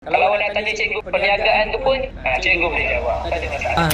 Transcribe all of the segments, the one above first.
Kalau nak tanya cikgu perniagaan tu pun, cikgu boleh jawab. Tak ada masalah.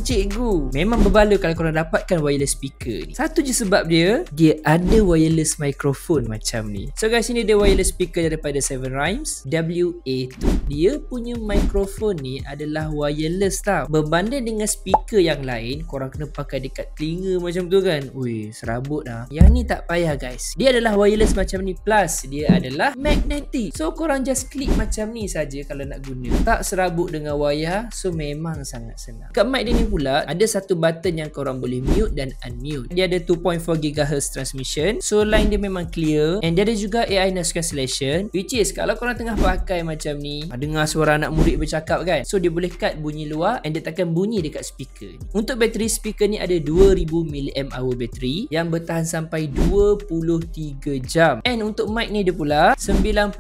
Cikgu memang berbala kalau korang dapatkan wireless speaker ni. Satu je sebab dia ada wireless microphone macam ni. So guys, ini dia wireless speaker daripada 7 Rhymes WA2. Dia punya microphone ni adalah wireless tau. Berbanding dengan speaker yang lain, korang kena pakai dekat telinga macam tu kan. Ui, serabut dah. Yang ni tak payah guys. Dia adalah wireless macam ni, plus dia adalah magnetic. So korang just klik macam ni saja kalau nak guna. Tak serabut dengan wayar. So memang sangat senang. Kat mic dia ni pula ada satu button yang korang boleh mute dan unmute. Dia ada 2.4 GHz transmission. So line dia memang clear. And dia ada juga AI noise cancellation, which is kalau korang tengah pakai macam ni, dengar suara anak murid bercakap kan, so dia boleh cut bunyi luar and dia takkan bunyi dekat speaker ni. Untuk bateri speaker ni ada 2000 mAh bateri yang bertahan sampai 23 jam. And untuk mic ni dia pula 97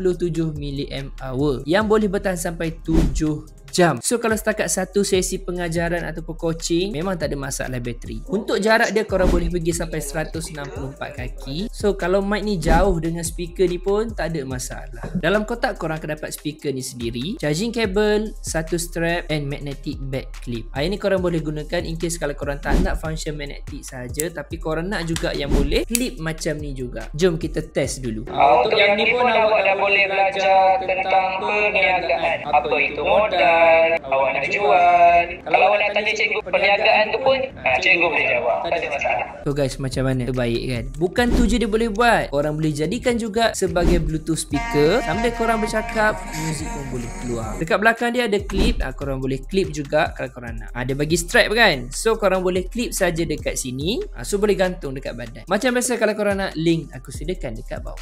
mAh yang boleh bertahan sampai 7 jam. So kalau setakat satu sesi pengajaran ataupun coaching, memang tak ada masalah bateri. Untuk jarak dia, korang boleh pergi sampai 164 kaki. So kalau mic ni jauh dengan speaker ni pun tak ada masalah. Dalam kotak korang akan dapat speaker ni sendiri, charging cable, satu strap and magnetic back clip. Ini korang boleh gunakan in case kalau korang tak nak function magnetic saja, tapi korang nak juga yang boleh clip macam ni juga. Jom kita test dulu. Untuk yang ni pun awak dah boleh belajar tentang perniagaan. Apa itu modal, awak nak jual. Kalau awak nak tanya cikgu perniagaan tu pun, cikgu boleh jawab. Tak ada masalah. So guys, macam mana? Terbaik kan? Bukan tu je dia boleh buat. Korang boleh jadikan juga sebagai Bluetooth speaker. Sambil korang bercakap, muzik pun boleh keluar. Dekat belakang dia ada clip. Korang boleh clip juga kalau korang nak. Dia bagi strap kan? So korang boleh clip saja dekat sini. So boleh gantung dekat badan. Macam biasa kalau korang nak, link aku sediakan dekat bawah.